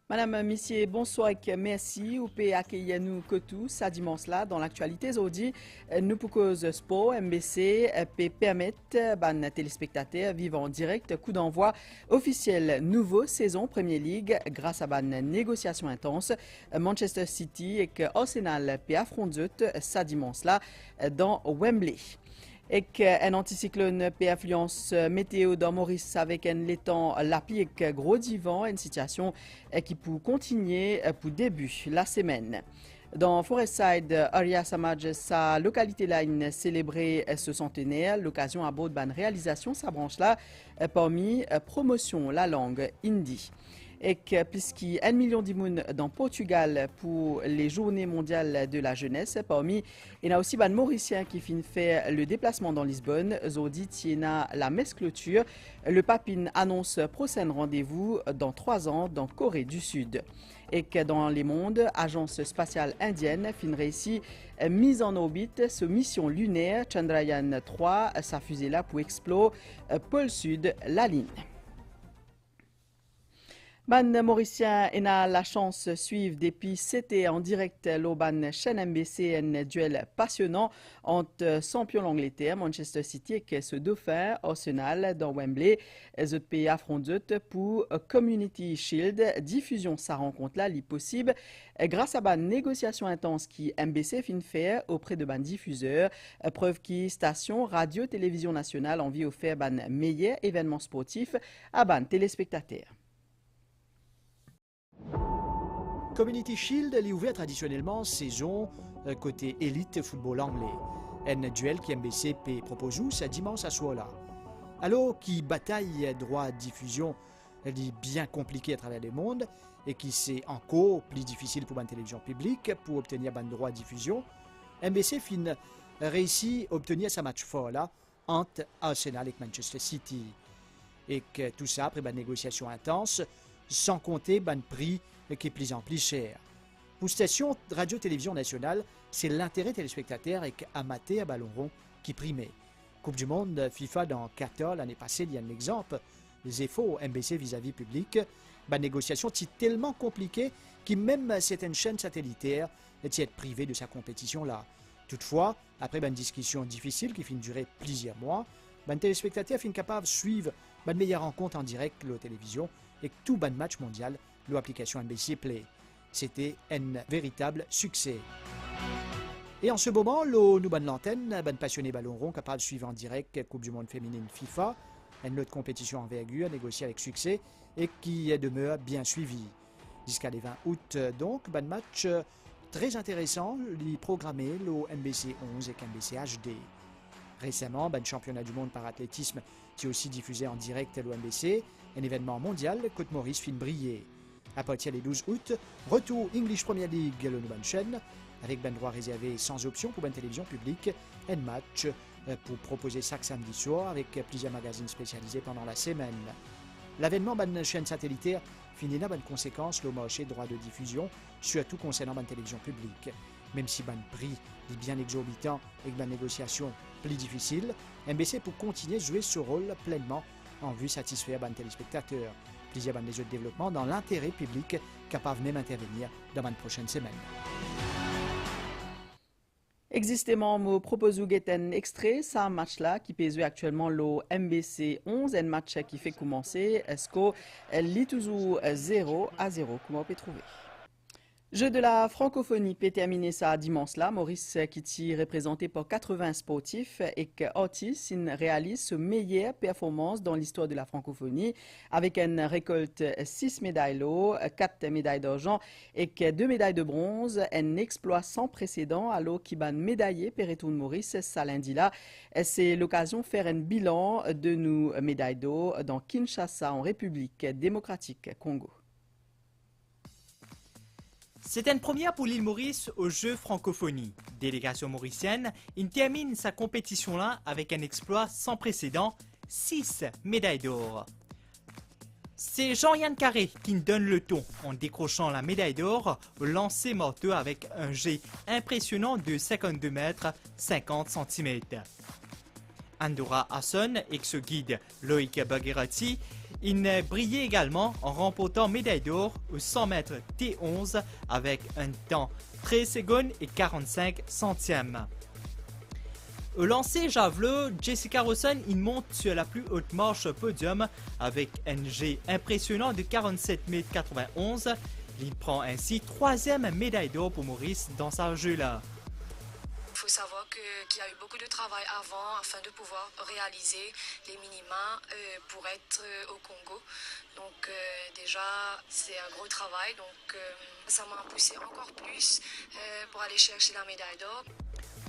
Madame, Monsieur, bonsoir et merci. Vous pouvez accueillir nous que tout ça dimanche là dans l'actualité aujourd'hui. Nous pour cause sport MBC peut permettre ban téléspectateurs vivant en direct coup d'envoi officiel nouveau saison Premier League grâce à ban négociation intense. Manchester City et Arsenal peut affronter ça dimanche là dans Wembley. Et un anticyclone peut influence météo dans Maurice avec un l'étang la pluie et gros divan, une situation qui peut continuer pour début la semaine. Dans Forestside, Arya Samaj, sa localité là, une célébré ce centenaire, l'occasion à bord de ban réalisation sa branche là parmi promotion la langue hindi. Et puisqu'il y a 1 million d'immunes dans Portugal pour les journées mondiales de la jeunesse, parmi il y a aussi des Mauriciens qui finissent faire le déplacement dans Lisbonne. Zodi tiena la messe clôture. Le papine annonce prochain rendez-vous dans 3 ans dans Corée du Sud. Et que dans les mondes, agence spatiale indienne finirait ici mise en orbite ce mission lunaire Chandrayaan 3, sa fusée là pour explorer pôle sud la ligne. Ban Mauricien a la chance de suivre depuis c'était en direct l'Auban chaîne MBC un duel passionnant entre champion l'Angleterre, Manchester City et ce dauphin Arsenal dans Wembley. Les pays affrontent pour Community Shield. Diffusion sa rencontre là, possible grâce à ban négociation intense qui MBC fin faire auprès de ban diffuseurs. Preuve qui station radio télévision nationale envie offert ban meilleur événement sportif à ban téléspectateurs. Community Shield est ouvert traditionnellement saison côté élite football anglais. Un duel qui MBC propose ce dimanche à soir-là. Alors qui bataille droit de diffusion est bien compliqué à travers le monde et qui c'est encore plus difficile pour une télévision publique pour obtenir un droit de diffusion, MBC fin réussit à obtenir sa match fort là entre Arsenal et Manchester City. Et que tout ça après une négociation intense, sans compter un prix qui est plus en plus cher. Pour station radio-télévision nationale, c'est l'intérêt téléspectateur et amateur à ballon rond qui primait. Coupe du monde FIFA dans Qatar l'année passée, il y a un exemple. Les efforts MBC vis-à-vis public, la négociation est tellement compliquée que même certaines chaînes satellitaires étaient privées de sa compétition là. Toutefois, après une discussion difficile qui finit durer plusieurs mois, les téléspectateurs finissent capables de suivre une meilleure rencontre en direct à la télévision et tout ban match mondial l'application MBC Play. C'était un véritable succès. Et en ce moment, nous ban l'antenne, ban passionné ballon rond capable de suivre en direct Coupe du monde féminine FIFA, une autre compétition envergure négociée avec succès et qui demeure bien suivie. Jusqu'à les 20 août donc, ban match très intéressant, programmé le MBC 11 et MBC HD. Récemment, ban championnat du monde par athlétisme qui est aussi diffusé en direct à l'OMBC, un événement mondial, Côte-Maurice fin briller. À partir du 12 août, retour English Premier League, le nouvelle chaîne, avec ben droit réservé sans option pour une télévision publique, un match pour proposer chaque samedi soir avec plusieurs magazines spécialisés pendant la semaine. L'avènement d'une chaîne satellitaire finit dans une conséquence le marché de droits de diffusion, surtout concernant une télévision publique. Même si ben prix est bien exorbitant et que la négociation plus difficile, MBC pour continuer à jouer ce rôle pleinement en vue de satisfaire les téléspectateurs. Plusieurs des autres développements dans l'intérêt public capable même d'intervenir dans une prochaine semaine. Existément, me propose un extrait, c'est un match là qui pèse actuellement le MBC 11, un match qui fait commencer, est-ce que toujours 0-0, comment on peut trouver? Jeu de la francophonie peut terminer ça dimanche là. Maurice Kitty représenté par 80 sportifs et qu'Otis réalise sa meilleure performance dans l'histoire de la francophonie avec une récolte 6 médailles d'or, 4 médailles d'argent et 2 médailles de bronze. Un exploit sans précédent alors qu'il ban médaillé Pérétoun Maurice ça lundi là. C'est l'occasion de faire un bilan de nos médailles d'or dans Kinshasa en République démocratique Congo. C'est une première pour l'île Maurice aux Jeux francophonie. Délégation mauricienne, il termine sa compétition-là avec un exploit sans précédent, 6 médailles d'or. C'est Jean-Yann Carré qui donne le ton en décrochant la médaille d'or au lancer morteux avec un jet impressionnant de 52 mètres 50 cm. Andorra Hasson et ce guide Loïc Bagherati, il brillait également en remportant médaille d'or au 100 mètres T11 avec un temps 13 secondes et 45 centièmes. Au lancer javelot, Jessica Rawson il monte sur la plus haute marche podium avec un jet impressionnant de 47 mètres 91. Il prend ainsi 3e médaille d'or pour Maurice dans ce jeu-là. Il faut savoir qu'il y a eu beaucoup de travail avant afin de pouvoir réaliser les minima pour être au Congo. Donc déjà, c'est un gros travail. Donc ça m'a poussé encore plus pour aller chercher la médaille d'or.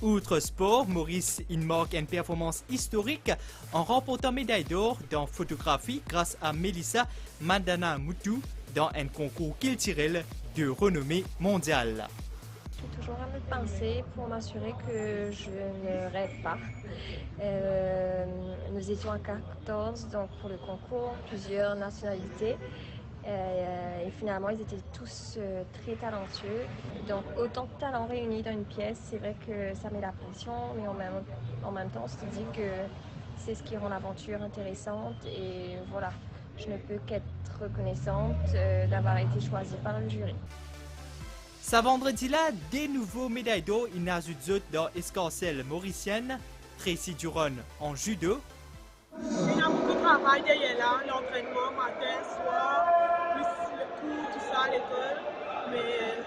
Outre sport, Maurice il marque une performance historique en remportant médaille d'or dans photographie grâce à Melissa Mandana Moutou dans un concours culturel de renommée mondiale. J'ai toujours un peu pensé pour m'assurer que je ne rêve pas. Nous étions à 14 donc pour le concours, plusieurs nationalités. Et finalement, ils étaient tous très talentueux. Donc, autant de talents réunis dans une pièce, c'est vrai que ça met la pression, mais en même temps, on se dit que c'est ce qui rend l'aventure intéressante. Et voilà, je ne peux qu'être reconnaissante d'avoir été choisie par le jury. Ce vendredi-là, des nouveaux médailles d'or in Azuzut dans escarcelle mauricienne, Tracy Duron en judo. Il y a beaucoup de travail derrière là, l'entraînement matin, soir, plus le cours, tout ça à l'école. Mais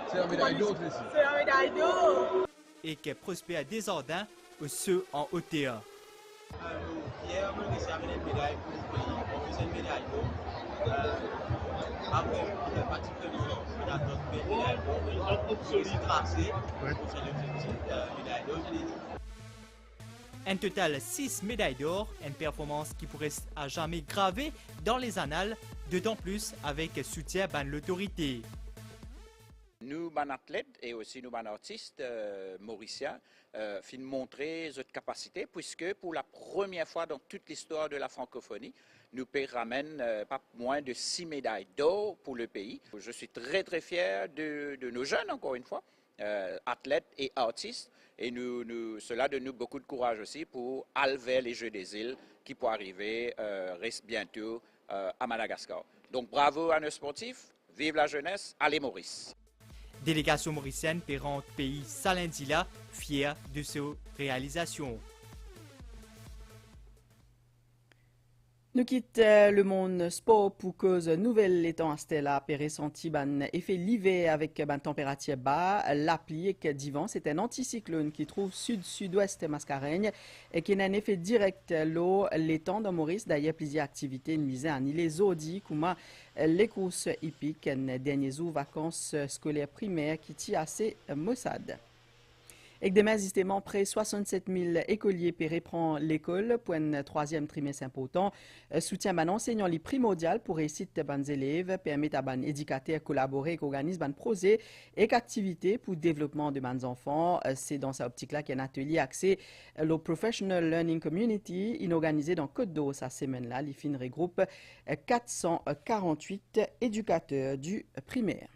c'est la médaille d'or, Tracy. C'est la médaille d'or. Et que Prosper Desjardins au ceux en OTA. Hier, on a réussi à amener une médaille pour le pays. On faisait une médaille d'or. Après, on a particulièrement on a d'autres médailles d'or. On a aussi tracé pour son objectif médaille d'or, je l'ai dit. Un total 6 médailles d'or, une performance qui pourrait à jamais gravée dans les annales, d'autant plus avec soutien de l'autorité. Nous, ban athlètes et aussi nous, ban artistes mauriciens, fin montrer notre capacité, puisque pour la première fois dans toute l'histoire de la francophonie, nous ramène pas moins de 6 médailles d'or pour le pays. Je suis très très fier de nos jeunes, encore une fois, athlètes et artistes. Et cela donne nous beaucoup de courage aussi pour aller les Jeux des îles qui pourront arriver bientôt à Madagascar. Donc bravo à nos sportifs, vive la jeunesse, allez Maurice. Délégation mauricienne pérante pays Salindila, fière de ses réalisations. Nous quittons le monde sport pour cause nouvelle étant à Stella Péré-Senti ban effet l'hiver avec ban température bas, la pluie que divan c'est un anticyclone qui trouve sud-sud-ouest Mascareigne et qui a un effet direct l'eau l'étang dans Maurice d'ailleurs plusieurs activités misées à les audis comme les courses hippiques derniers jours vacances scolaires primaires qui tient assez maussade. Et demain, justement, près 67 000 écoliers reprend l'école pour un troisième trimestre important. Soutien ban enseignant les primordial pour réussite ban élèves, permettre à ban éducateurs collaborer et organiser ban projet et activités pour développement de ban enfants. C'est dans cette optique-là qu'il y a un atelier axé le Professional Learning Community, inorganisé dans Côte d'Or cette semaine-là. L'IFIN regroupe 448 éducateurs du primaire.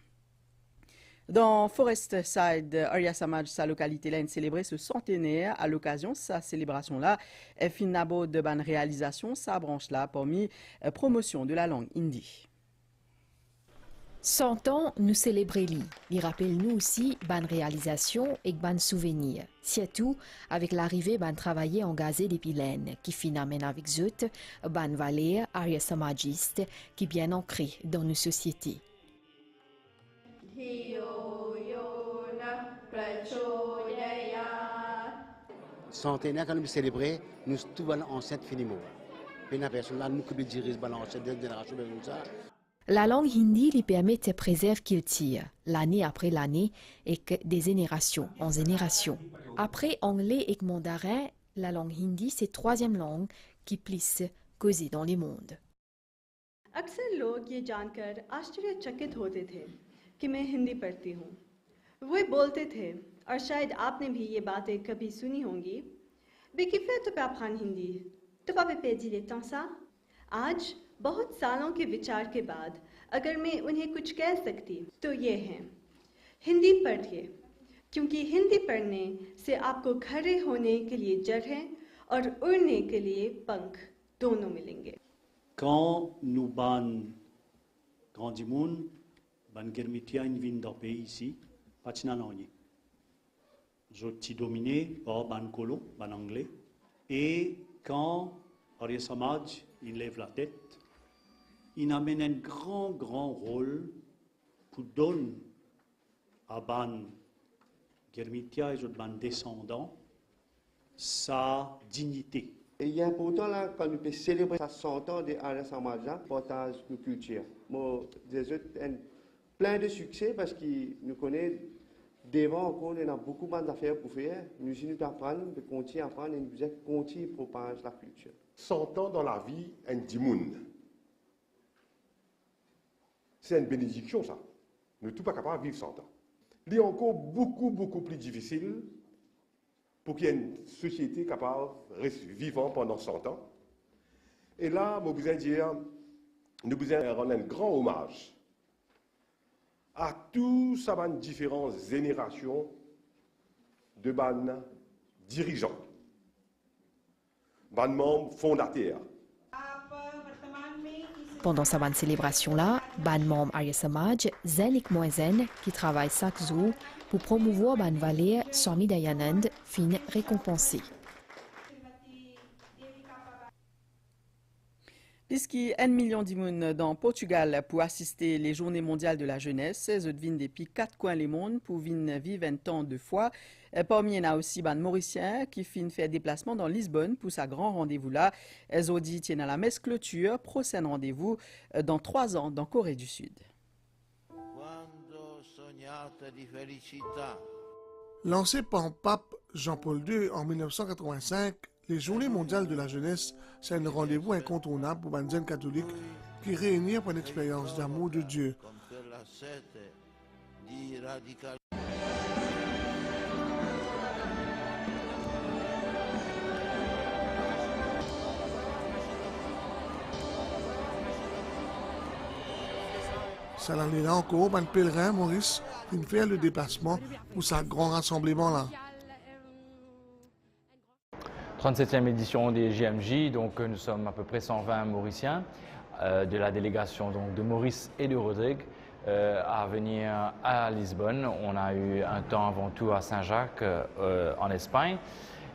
Dans Forest Side, Arya Samaj, sa localité-là, a célébré ce centenaire. À l'occasion de sa célébration-là, Finabo de ban réalisation, sa branche-là, parmi promotion de la langue hindi. 100 ans, nous célébrons li. Il rappelle nous aussi ban réalisation et ban souvenir. Surtout avec l'arrivée ban travailler engagé depuis l'aine, qui finamène avec zut, ban valeur Arya Samajiste, qui bien ancré dans nos sociétés. Centenaire quand nous célébrons, nous tout enceinte finiment. Une personne là nous que dirige balance de génération comme ça. La langue hindi lui permet de préserver qu'il tire l'année après l'année et que des générations en génération. Après anglais et mandarin, la langue hindi c'est troisième langue qui plus causée dans le monde. अक्सर लोग ये जानकर आश्चर्यचकित होते थे कि मैं हिंदी पढ़ती हूँ। वे बोलते थे और शायद आपने भी ये बातें कभी सुनी होंगी। बेकिफे तो पापखान हिंदी तो पापे पेजी लेता सा। आज बहुत सालों के विचार के बाद अगर मैं उन्हें कुछ कह सकती तो ये है हिंदी पढ़िए क्योंकि हिंदी पढ़ने से आपको खड़े होने के लिए जगह और उड़ने के लिए पंख दोनों मिलेंगे। Quand nous ban grandimoun, ban germitia in vin dans pays ici, patina nani. Joti dominé par ban colo, ban anglais. Et quand Arya Samaj il lève la tête, il amène un grand rôle pour donner à ban germitia et ban descendants sa dignité. Et il est important là, quand nous pouvons célébrer 100 ans de Arya Samaj, partage nos cultures. Moi, j'ai plein de succès parce que nous connaissons, devant encore, il y a beaucoup d'affaires pour faire. Nous apprendre, nous continuons à apprendre et nous continuons à propager la culture. 100 ans dans la vie, un dimoun. C'est une bénédiction, ça. Nous ne sommes pas capables de vivre 100 ans. Il est encore beaucoup plus difficile pour qu'il y ait une société capable de rester vivant pendant 100 ans. Et là, nous devons rendre un grand hommage à toutes ces différentes générations de dirigeants, membres fondateurs. Pendant sa bonne célébration-là, ban membre Arya Samaj, Zenik Moizen, qui travaille chaque jour pour promouvoir ban valeur Swami Dayanand, fin récompensé. Puisqu'il y a 1 million d'immunes dans Portugal pour assister les Journées mondiales de la jeunesse, ils viennent depuis 4 coins du monde pour venir vivre un temps de fois. Parmi eux, il y a aussi ban Mauricien qui finit faire déplacement dans Lisbonne pour sa grand rendez-vous là. Ils ont dit tiennent à la messe clôture, prochain rendez-vous dans 3 ans dans Corée du Sud. Lancé par pape Jean-Paul II en 1985, les Journées mondiales de la jeunesse, c'est un rendez-vous incontournable pour les jeunes catholiques qui réunissent pour une expérience d'amour de Dieu. Ça l'année là encore, un pèlerin, Maurice, qui fait le déplacement pour sa grand rassemblement là. 37e édition des JMJ, donc nous sommes à peu près 120 Mauriciens de la délégation donc, de Maurice et de Rodrigue à venir à Lisbonne. On a eu un temps avant tout à Saint-Jacques en Espagne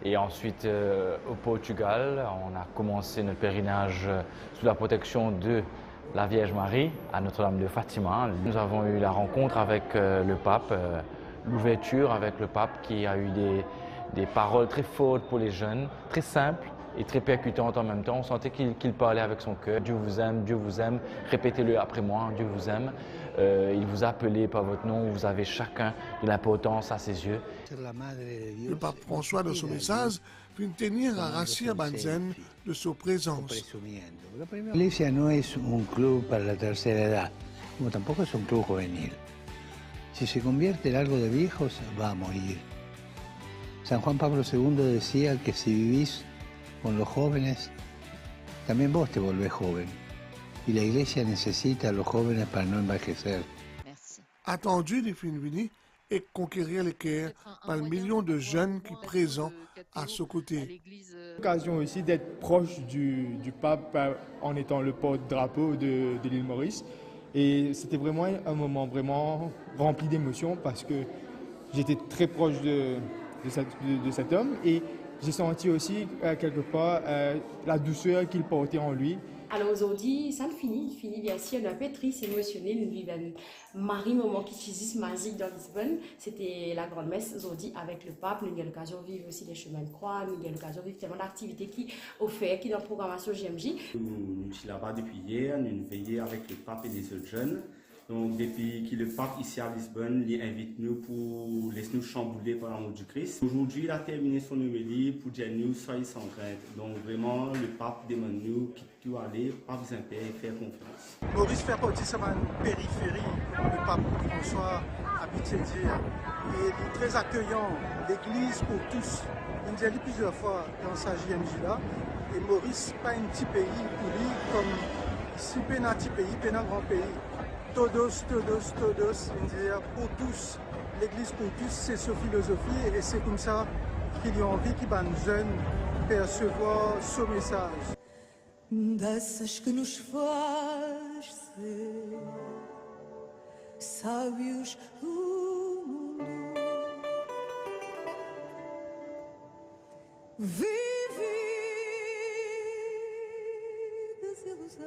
et ensuite au Portugal. On a commencé notre pèlerinage sous la protection de la Vierge Marie à Notre-Dame de Fatima. Nous avons eu la rencontre avec le pape, l'ouverture avec le pape qui a eu des paroles très fortes pour les jeunes, très simples et très percutantes en même temps. On sentait qu'il parlait avec son cœur. Dieu vous aime, répétez-le après moi, Dieu vous aime. Il vous a appelé par votre nom, vous avez chacun de l'importance à ses yeux. Le pape François, dans son message, vient tenir à Rassia Banzen de sa présence. Iglesia no es un club para la tercera edad, como tampoco es un club juvenil. Si se convierte en algo de viejos, va a morir. San Juan Pablo II decía que si vivís con los jóvenes, también vos te volvés joven. Y la Iglesia necesita a los jóvenes para no envejecer. Attendu des Finvini et conquérir les cœurs par le million de jeunes qui présents à ce côté. L'occasion aussi d'être proche du pape en étant le porte-drapeau de l'île Maurice. Et c'était vraiment un moment vraiment rempli d'émotions parce que j'étais très proche de cet homme et j'ai senti aussi quelque part la douceur qu'il portait en lui. Alors aujourd'hui, ça finit bien sûr, on a été très émotionné, nous vivons un mari moment qui faisait magique dans Lisbonne. C'était la grande messe aujourd'hui avec le pape. Nous avons l'occasion de vivre aussi les chemins de croix, nous avons l'occasion de vivre tellement d'activités qui offertes, qui dans la programmation JMJ. Nous sommes là-bas depuis hier, nous veillons avec le pape et les autres jeunes. Donc depuis que le pape ici à Lisbonne, il invite nous pour laisser nous chambouler par l'amour du Christ. Aujourd'hui, il a terminé son homélie pour dire nous soyez sans crainte. Donc vraiment, le pape demande nous quitte tout aller, pas vous impérer et faire confiance. Maurice fait partie de sa périphérie, le pape François habite dire. Et il est très accueillant, l'église pour tous. Il nous a dit plusieurs fois dans sa JMJ là. Et Maurice, pas un petit pays pour lui, comme ici, pas un petit pays, pas un grand pays. Todos, pour tous, l'église pour tous, c'est sa philosophie et c'est comme ça qu'il y a envie qu'il y ait jeunes percevoir ce message. Dessas que nos faz ser sábios do mundo. Vive desilusão.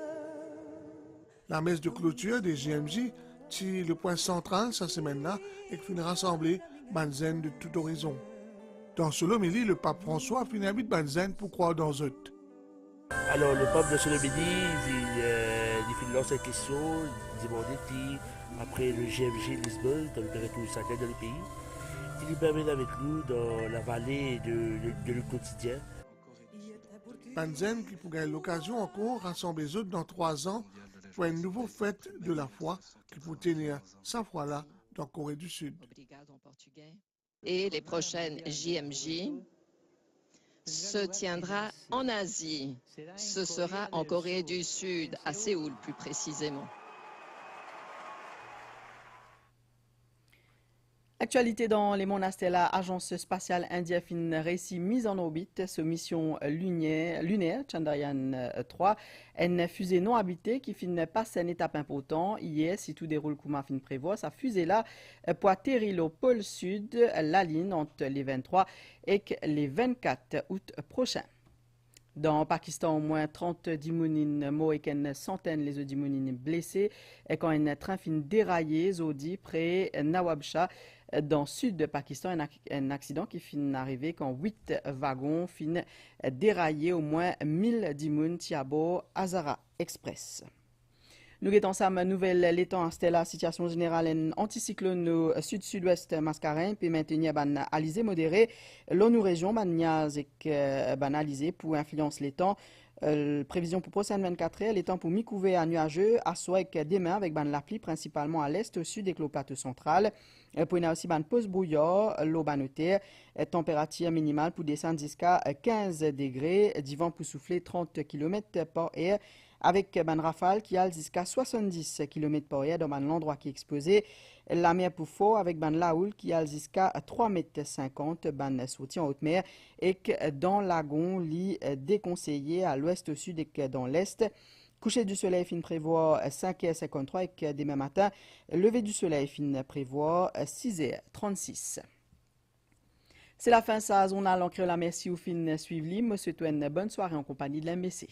La messe de clôture des GMJ, c'est le point central cette semaine-là et qui finit rassembler Banzen de tout horizon. Dans ce homélie, le pape François finit invite Banzen pour croire dans eux. Alors, le pape de ce homélie, il finit lancer cette question, il demandait après le GMJ Lisbonne, dans le territoire sacré dans le pays, il nous permet avec nous dans la vallée de le quotidien. Banzen qui pourrait l'occasion encore rassembler les autres dans 3 ans pour une nouvelle fête de la foi qui peut tenir sa foi-là dans la Corée du Sud. Et les prochaines JMJ se tiendra en Asie. Ce sera en Corée du Sud, à Séoul plus précisément. Actualité dans les monastères, l'Agence spatiale indienne réussit mise en orbite ce mission lunaire Chandrayaan 3, une fusée non habitée qui finit passe une étape importante. Hier, si tout déroule comme fin prévoit, sa fusée-là pour atterrir au pôle sud, la ligne entre les 23 et les 24 août prochains. Dans le Pakistan, au moins 30 dimounines morts et une centaine les dimounines blessés et quand un train fin déraillé zodi près Nawabshah dans le sud du Pakistan, un accident qui fin arrivé quand 8 wagons fin déraillés au moins 1000 dimounes Tiabo Azara Express. Nous guettons ça ma nouvelle l'étang c'était la situation générale en anticyclone au sud-sud-ouest mascarin puis maintenir ban alizé modéré l'ONU région ban niaz et ban alizé pour influence l'étang prévision pour prochaine 24 heures l'étang pour mi-couvert à nuageux à soir avec demain avec ban la pluie principalement à l'est au sud et le plateau central pour y a aussi ban pause brouillard l'eau ban terre température minimale pour descendre jusqu'à 15 degrés du vent pour souffler 30 km par heure avec ban rafale qui a jusqu'à 70 km par heure dans l'endroit qui est exposé. La mer pour fort avec ban laoul qui a jusqu'à 3,50 m ban soutien en haute mer et que dans lagon lit déconseillé à l'ouest, au sud et dans l'est. Coucher du soleil fin prévoit 5h53 et que demain matin, lever du soleil fin prévoit 6h36. C'est la fin de sa zone à l'encre la merci au fin suivre. Je souhaite une bonne soirée en compagnie de l'MBC.